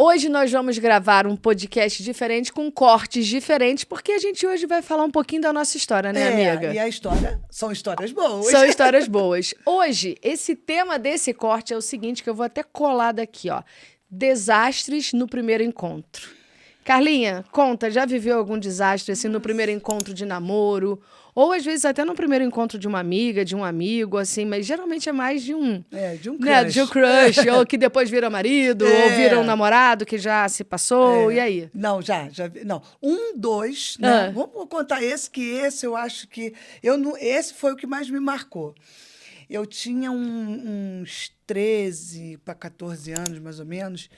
Hoje nós vamos gravar um podcast diferente, com cortes diferentes, porque a gente hoje vai falar um pouquinho da nossa história, né, amiga? E a história são histórias boas. São histórias boas. Hoje, esse tema desse corte é o seguinte, que eu vou até colar daqui, ó. Desastres no primeiro encontro. Carlinha, conta, já viveu algum desastre assim no primeiro encontro de namoro? Ou às vezes até no primeiro encontro de uma amiga, de um amigo, assim, mas geralmente é mais de um... De um crush. Né, de um crush, ou que depois vira marido, ou vira um namorado que já se passou, e aí? Não, já vi. Não, dois, né? Vamos contar esse eu acho que... esse foi o que mais me marcou. Eu tinha uns 13 para 14 anos, mais ou menos,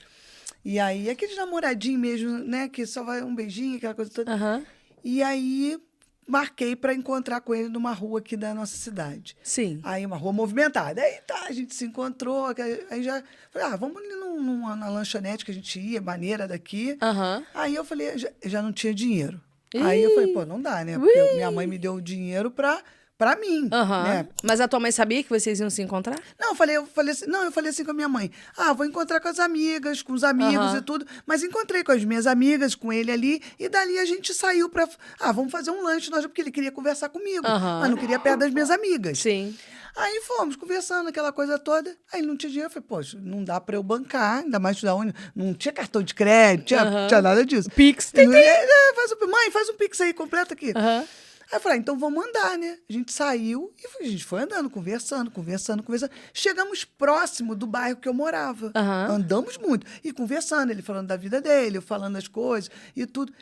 e aí, aqueles namoradinhos mesmo, né, que só vai um beijinho, aquela coisa toda. Uhum. E aí... marquei para encontrar com ele numa rua aqui da nossa cidade. Sim. Aí, uma rua movimentada. Aí, tá, a gente se encontrou. Aí já falei, vamos ali numa lanchonete que a gente ia, maneira daqui. Uhum. Aí eu falei, já não tinha dinheiro. Aí eu falei, pô, não dá, né? Porque minha mãe me deu o dinheiro pra mim, né? Mas a tua mãe sabia que vocês iam se encontrar? Não, eu falei assim com a minha mãe. Vou encontrar com as amigas, com os amigos e tudo. Mas encontrei com as minhas amigas, com ele ali. E dali a gente saiu pra... vamos fazer um lanche. Porque ele queria conversar comigo. Mas não queria perto das minhas amigas. Sim. Aí fomos conversando, aquela coisa toda. Aí ele não tinha dinheiro. Eu falei, poxa, não dá pra eu bancar. Ainda mais da onde... Não tinha cartão de crédito, tinha nada disso. Pix. Mãe, faz um Pix aí, completa aqui. Aí eu falei, então vamos andar, né? A gente saiu e a gente foi andando, conversando. Chegamos próximo do bairro que eu morava. Andamos muito. E conversando, ele falando da vida dele, eu falando das coisas e tudo.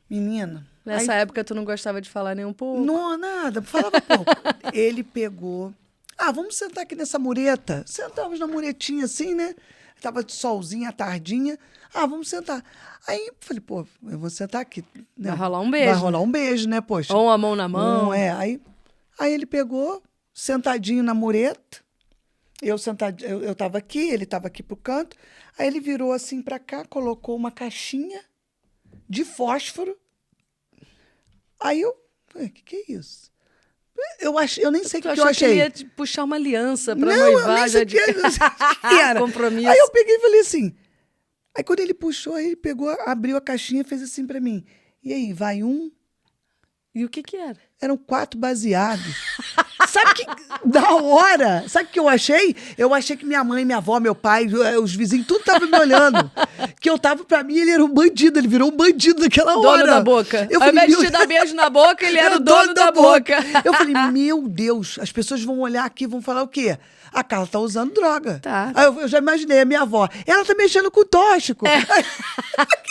Menina... Nessa época tu não gostava de falar nem um pouco? Não, nada. Falava pouco. Ele pegou... vamos sentar aqui nessa mureta. Sentamos na muretinha assim, né? Tava de solzinho, à tardinha. Vamos sentar. Aí falei, pô, eu vou sentar aqui. Né? Vai rolar um beijo. Vai rolar um beijo, né, poxa? Ou uma mão na mão. Aí ele pegou, sentadinho na mureta. Eu tava aqui, ele tava aqui pro canto. Aí ele virou assim pra cá, colocou uma caixinha de fósforo. Aí eu falei, o que é isso? Eu nem sei o que eu achei. Que ele ia puxar uma aliança pra noivar. Eu nem sei o que era. Compromisso. Aí eu peguei e falei assim... Aí quando ele puxou, ele pegou, abriu a caixinha e fez assim pra mim. E aí, vai um? E o que era? Eram 4 baseados. Sabe que, da hora, sabe o que eu achei? Eu achei que minha mãe, minha avó, meu pai, os vizinhos, tudo estavam me olhando. Que eu tava, pra mim, ele era um bandido, ele virou um bandido naquela hora. Dono da boca. Eu Ao invés de te dar beijo na boca, ele era o dono da boca. Eu falei, meu Deus, as pessoas vão olhar aqui, vão falar o quê? A Carla tá usando droga. Tá. Aí eu já imaginei, a minha avó, ela tá mexendo com tóxico.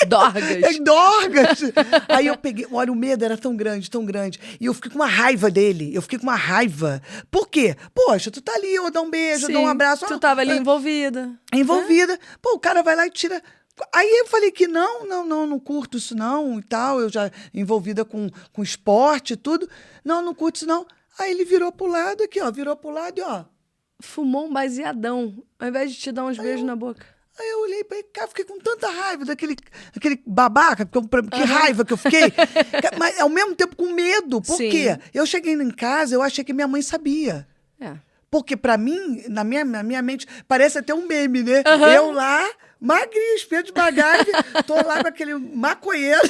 Dorgas. Dorgas. Aí eu peguei, olha, o medo era tão grande. E eu fiquei com uma raiva dele. Por quê? Poxa, tu tá ali, eu dou um beijo, eu dou um abraço. Tu tava ali envolvida. Pô, o cara vai lá e tira... Aí eu falei que não curto isso não e tal. Eu já envolvida com esporte e tudo. Não curto isso não. Aí ele virou pro lado aqui, ó. E ó. Fumou um baseadão, ao invés de te dar uns beijos na boca. Aí eu olhei pra ele, cara, fiquei com tanta raiva daquele babaca, que raiva que eu fiquei. Mas ao mesmo tempo com medo. Por quê? Eu cheguei em casa, eu achei que minha mãe sabia. Porque pra mim, na minha mente, parece até um meme, né? Eu lá, magrinha, espelho de bagagem, tô lá com aquele maconheiro.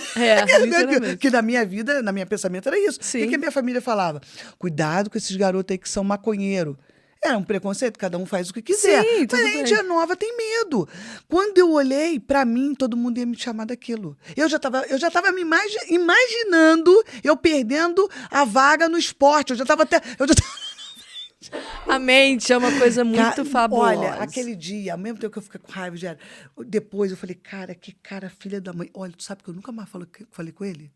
Que na minha vida, na minha pensamento era isso. O que a minha família falava? Cuidado com esses garotos aí que são maconheiro. Era um preconceito, cada um faz o que quiser. Mas a gente é nova, tem medo. Quando eu olhei, pra mim, todo mundo ia me chamar daquilo. Eu já tava me imaginando eu perdendo a vaga no esporte. A mente é uma coisa muito fabulosa. Olha, aquele dia, ao mesmo tempo que eu fiquei com raiva, depois eu falei, cara, que cara, filha da mãe. Olha, tu sabe que eu nunca mais falei com ele?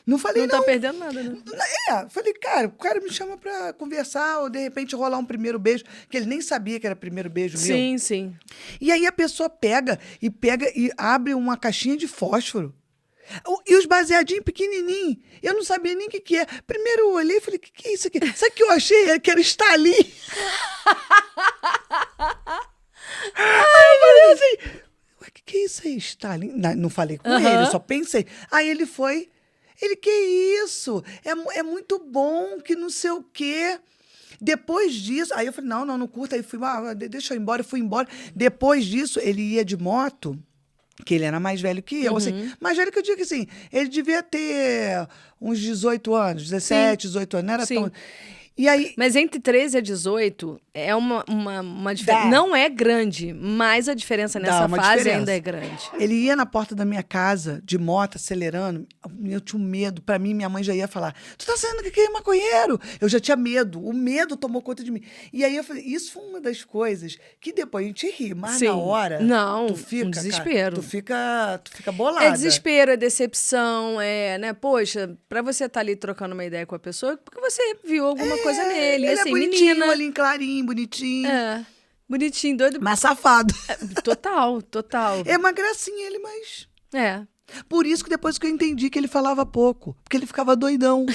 Não falei, não. Não tá perdendo nada, né? Falei, cara, o cara me chama pra conversar ou, de repente, rolar um primeiro beijo, que ele nem sabia que era primeiro beijo meu. Sim. E aí a pessoa pega e abre uma caixinha de fósforo. E os baseadinhos pequenininhos. Eu não sabia nem o que é. Primeiro eu olhei e falei, o que é isso aqui? Sabe o que eu achei? Que era Stalin. Aí eu falei assim, o que é isso aí, Stalin? Não falei com ele, só pensei. Aí ele foi... Ele, que isso? É muito bom, que não sei o quê. Depois disso... Aí eu falei, não curto. Aí fui, deixa eu ir embora. Fui embora. Depois disso, ele ia de moto. Que ele era mais velho que eu, assim. Mais velho que eu digo assim, ele devia ter uns 18 anos, 17, 18 anos, não era tão... E aí... Mas entre 13 a 18 é uma diferença. Não é grande, mas a diferença nessa fase ainda é grande. Ele ia na porta da minha casa, de moto, acelerando. Eu tinha um medo. Pra mim, minha mãe já ia falar, tu tá saindo que é maconheiro? Eu já tinha medo. O medo tomou conta de mim. E aí eu falei, isso foi uma das coisas que depois a gente ri, mas na hora... Não, tu fica, um desespero. Cara, tu fica bolada. É desespero, é decepção, né? Poxa, pra você estar ali trocando uma ideia com a pessoa, porque você viu alguma coisa nele. Ele assim, é bonitinho, menina... ali, clarinho, bonitinho. Bonitinho, doido. Mas safado. Total. É uma gracinha ele, mas... É. Por isso que depois que eu entendi que ele falava pouco. Porque ele ficava doidão.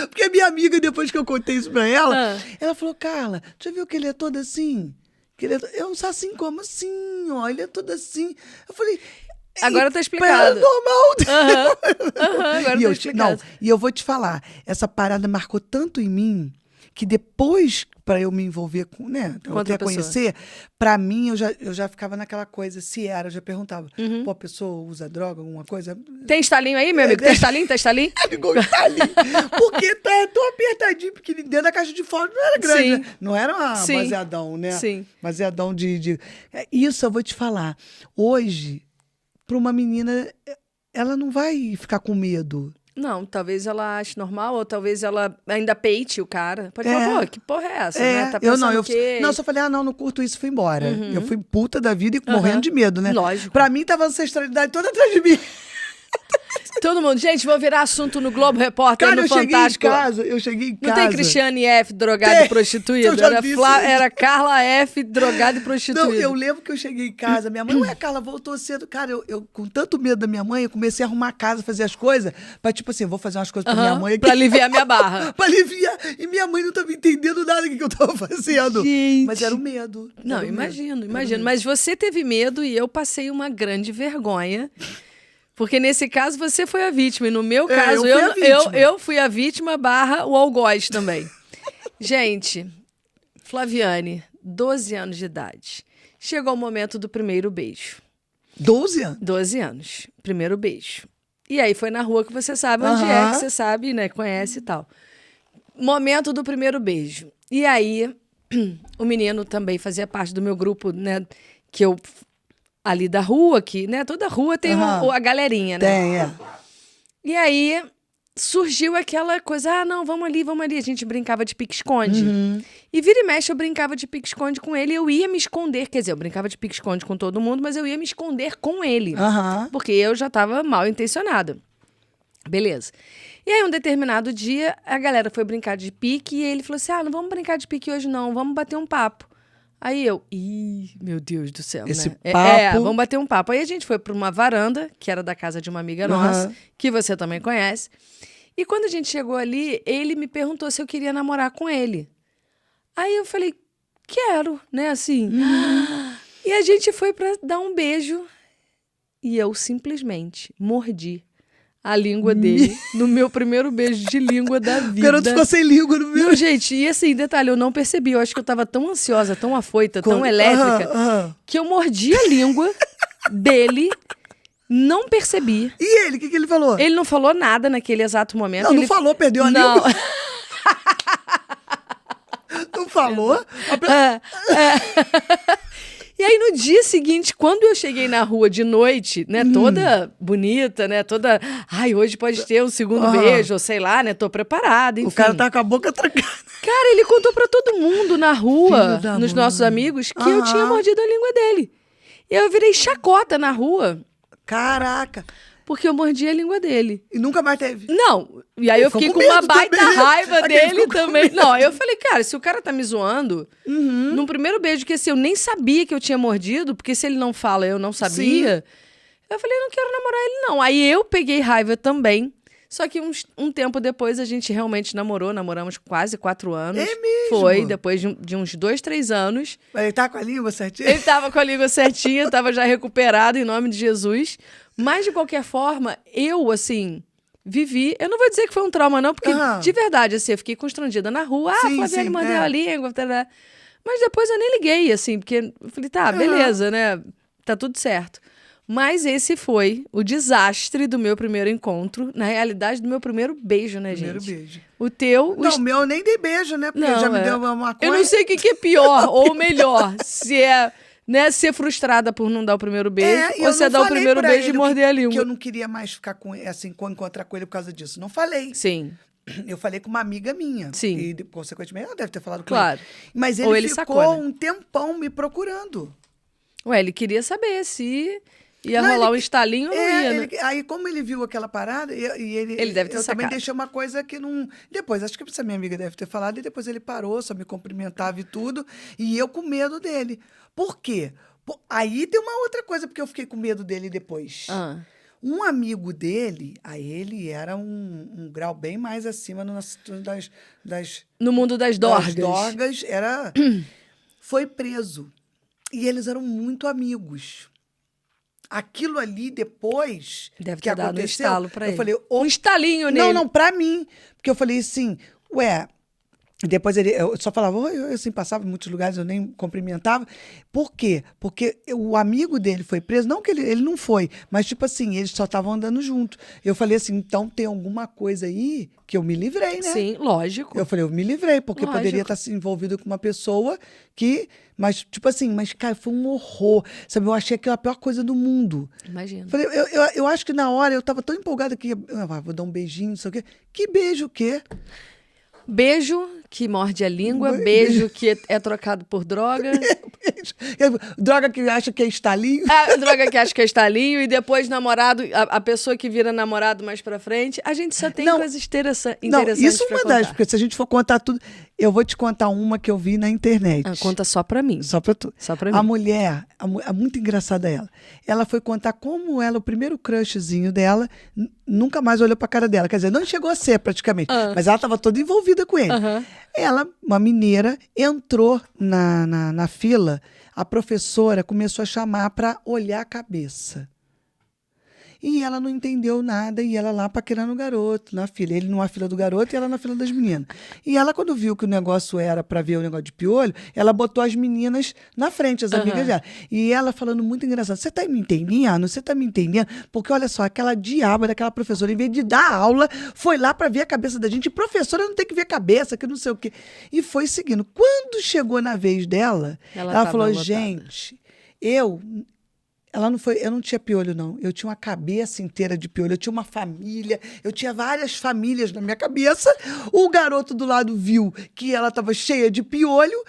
Porque minha amiga, depois que eu contei isso pra ela, ela falou, Carla, já viu que ele é todo assim? Que ele é... Eu não sei assim, como assim? Ó, ele é todo assim. Eu falei... Agora tá explicado. É normal. Agora tá explicado. E eu vou te falar, essa parada marcou tanto em mim que depois, para eu me envolver com, né, eu até conhecer, pra mim eu já ficava naquela coisa, se era, eu já perguntava, pô, a pessoa usa droga, alguma coisa? Tem estalinho aí, meu amigo? Tem estalinho? Ligou estalinho. Porque tá tão apertadinho, porque dentro da caixa de fora não era grande, né? Não era uma baseadão, né? Sim. Baseadão de... Isso eu vou te falar. Hoje, pra uma menina, ela não vai ficar com medo. Não, talvez ela ache normal, ou talvez ela ainda peite o cara. Pode falar, pô, que porra é essa, né? Tá pensando eu só falei, não curto isso, fui embora. Eu fui puta da vida e morrendo de medo, né? Lógico. Pra mim, tava a ancestralidade toda atrás de mim. Todo mundo, gente, vou virar assunto no Globo Repórter, cara, no Fantástico. Eu cheguei em casa. Não tem Cristiane F, drogada e prostituída? Era Carla F, drogada e prostituída. Não, eu lembro que eu cheguei em casa, minha mãe, ué, Carla, voltou cedo. Cara, eu com tanto medo da minha mãe, eu comecei a arrumar a casa, fazer as coisas, pra tipo assim, vou fazer umas coisas pra minha mãe aqui. Pra aliviar minha barra. Pra aliviar. E minha mãe não tava entendendo nada do que eu tava fazendo. Gente. Mas era o medo. Não, imagino. Mas você teve medo e eu passei uma grande vergonha. Porque nesse caso você foi a vítima. E no meu caso, eu fui a vítima / o algoz também. Gente, Flaviane, 12 anos de idade. Chegou o momento do primeiro beijo. 12 anos? 12 anos. Primeiro beijo. E aí foi na rua que você sabe onde é, que você sabe, né? Conhece e tal. Momento do primeiro beijo. E aí, o menino também fazia parte do meu grupo, né? Que eu... ali da rua, que, né? Toda rua tem a galerinha, né? Tem, E aí, surgiu aquela coisa, não, vamos ali. A gente brincava de pique-esconde. E vira e mexe, eu brincava de pique-esconde com ele, eu ia me esconder. Quer dizer, eu brincava de pique-esconde com todo mundo, mas eu ia me esconder com ele. Porque eu já estava mal intencionada. Beleza. E aí, um determinado dia, a galera foi brincar de pique e ele falou assim, não vamos brincar de pique hoje não, vamos bater um papo. Aí eu, meu Deus do céu, esse né? papo... vamos bater um papo. Aí a gente foi para uma varanda, que era da casa de uma amiga nossa, que você também conhece. E quando a gente chegou ali, ele me perguntou se eu queria namorar com ele. Aí eu falei, quero, né? Assim. E a gente foi para dar um beijo. E eu simplesmente mordi a língua dele no meu primeiro beijo de língua da vida. O garoto ficou sem língua no meu. Não, gente, e assim, detalhe, eu não percebi. Eu acho que eu tava tão ansiosa, tão afoita, tão elétrica, que eu mordi a língua dele, não percebi. E ele, o que ele falou? Ele não falou nada naquele exato momento. Não falou, perdeu a língua. Não falou? E aí, no dia seguinte, quando eu cheguei na rua de noite, né, toda bonita, né, toda... hoje pode ter um segundo beijo, ou sei lá, né, tô preparada, enfim. O cara tá com a boca trancada. Cara, ele contou pra todo mundo na rua, nos nossos amigos, que eu tinha mordido a língua dele. E eu virei chacota na rua. Caraca. Porque eu mordi a língua dele. E nunca mais teve? Não. E aí eu fiquei com uma baita raiva dele também. Não, aí eu falei, cara, se o cara tá me zoando, no primeiro beijo, que assim, eu nem sabia que eu tinha mordido, porque se ele não fala, eu não sabia. Eu falei, não quero namorar ele, não. Aí eu peguei raiva também. Só que um tempo depois a gente realmente namoramos quase 4 anos. É mesmo? Foi, depois de uns 2, 3 anos. Ele tá com a língua certinha? Ele tava com a língua certinha, tava já recuperado, em nome de Jesus. Mas, de qualquer forma, eu, assim, vivi... Eu não vou dizer que foi um trauma, não, porque, de verdade, assim, eu fiquei constrangida na rua. Flaviane mordeu a língua. Mas depois eu nem liguei, assim, porque eu falei, tá, beleza, né? Tá tudo certo. Mas esse foi o desastre do meu primeiro encontro. Na realidade, do meu primeiro beijo, né, gente? Primeiro beijo. O teu... Não, o meu eu nem dei beijo, né? Porque Não, já me deu uma coisa. Eu não sei o que é pior ou melhor. Se é, né, ser frustrada por não dar o primeiro beijo ou se é dar o primeiro beijo e morder a língua. Que eu não queria mais ficar com, assim, encontrar com ele por causa disso. Não falei. Sim. Eu falei com uma amiga minha. Sim. E, consequentemente, ela deve ter falado com claro. ele. Mas ou ele ficou sacou, né? Um tempão me procurando. Ué, ele queria saber se ia rolar um estalinho ou não ia, né? Aí, como ele viu aquela parada, ele deve ter eu sacado. também deixei uma coisa que não... Depois, acho que essa minha amiga deve ter falado, e depois ele parou, só me cumprimentava e tudo, e eu com medo dele. Por quê? Aí tem uma outra coisa, porque eu fiquei com medo dele depois. Um amigo dele, ele era um grau bem mais acima no mundo das dorgas. Das dorgas, foi preso. E eles eram muito amigos. Aquilo ali, depois deve que ter dado aconteceu, um estalo pra ele. Falei, um estalinho nele. Não, pra mim. Porque eu falei assim, depois eu só falava, eu assim, passava em muitos lugares, eu nem cumprimentava. Por quê? Porque o amigo dele foi preso, não que ele não foi, mas tipo assim, eles só estavam andando junto. Eu falei assim, então tem alguma coisa aí que eu me livrei, né? Sim, lógico. Eu falei, eu me livrei, porque poderia estar se envolvido com uma pessoa que... Mas, tipo assim, cara, foi um horror. Sabe, eu achei aquilo a pior coisa do mundo. Imagina. Falei, eu acho que na hora eu tava tão empolgada que vou dar um beijinho, não sei o quê. Que beijo o quê? Beijo que morde a língua, beijo que é trocado por droga. Droga que acha que é estalinho. Droga que acha que é estalinho e depois namorado, a pessoa que vira namorado mais pra frente. A gente só tem coisas interessantes. Não, isso é uma das, porque se a gente for contar tudo... Eu vou te contar uma que eu vi na internet. Conta só pra mim. Só pra tu. Só pra mim. A mulher, muito engraçada ela. Ela foi contar como ela, o primeiro crushzinho dela, nunca mais olhou pra cara dela. Quer dizer, não chegou a ser praticamente, mas ela estava toda envolvida com ele. Ela, uma mineira, entrou na fila, a professora começou a chamar para olhar a cabeça. E ela não entendeu nada, e ela lá paquerando o garoto, na fila. Ele numa fila do garoto e ela na fila das meninas. E ela, quando viu que o negócio era para ver o negócio de piolho, ela botou as meninas na frente, as amigas dela. E ela falando muito engraçado, você tá me entendendo? Você tá me entendendo? Porque, olha só, aquela diaba daquela professora, em vez de dar aula, foi lá para ver a cabeça da gente. E professora não tem que ver cabeça, que não sei o quê. E foi seguindo. Quando chegou na vez dela, ela falou, gente, eu não tinha piolho, não. Eu tinha uma cabeça inteira de piolho. Eu tinha uma família. Eu tinha várias famílias na minha cabeça. O garoto do lado viu que ela estava cheia de piolho,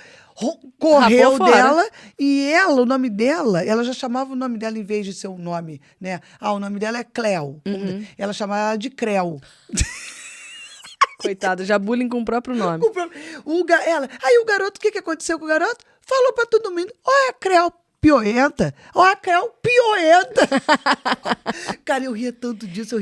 correu dela. E ela, o nome dela, ela já chamava o nome dela em vez de ser um nome, né? O nome dela é Cleo. Ela chamava ela de Creu. Coitada, já bullying com o próprio nome. Aí o garoto, o que aconteceu com o garoto? Falou para todo mundo, olha a Creu pioenta. Olha a Creu pioenta. Cara, eu ria tanto disso.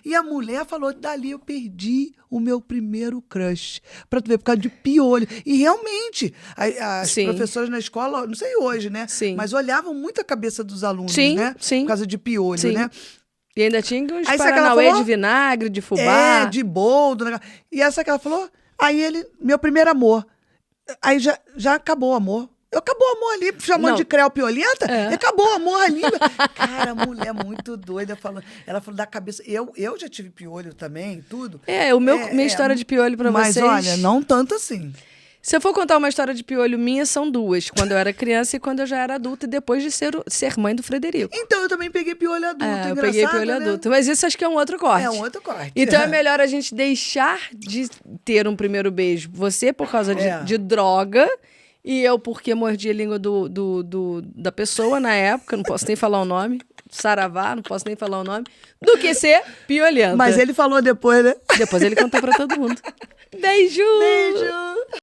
E a mulher falou, dali eu perdi o meu primeiro crush. Pra tu ver, por causa de piolho. E realmente, as professoras na escola, não sei hoje, né? Sim. Mas olhavam muito a cabeça dos alunos, né? Sim. Por causa de piolho, né? E ainda tinha uns paranauê de vinagre, de fubá. De boldo. E essa que ela falou, aí ele, meu primeiro amor. Aí já acabou o amor. Acabou o amor ali, chamando de Creu piolenta, acabou o amor ali. Cara, a mulher muito doida falando. Ela falou da cabeça. Eu já tive piolho também, tudo. Minha história de piolho pra vocês. Mas olha, não tanto assim. Se eu for contar uma história de piolho minha, são duas. Quando eu era criança e quando eu já era adulta, e depois de ser mãe do Frederico. Então, eu também peguei piolho adulto, eu peguei piolho adulto. Mas isso acho que é um outro corte. É um outro corte. Então é melhor a gente deixar de ter um primeiro beijo. Você por causa de droga, e eu porque mordi a língua da pessoa na época, não posso nem falar o nome. Saravá, não posso nem falar o nome. Do que ser piolhenta. Mas ele falou depois, né? Depois ele contou pra todo mundo. Beijo! Beijo!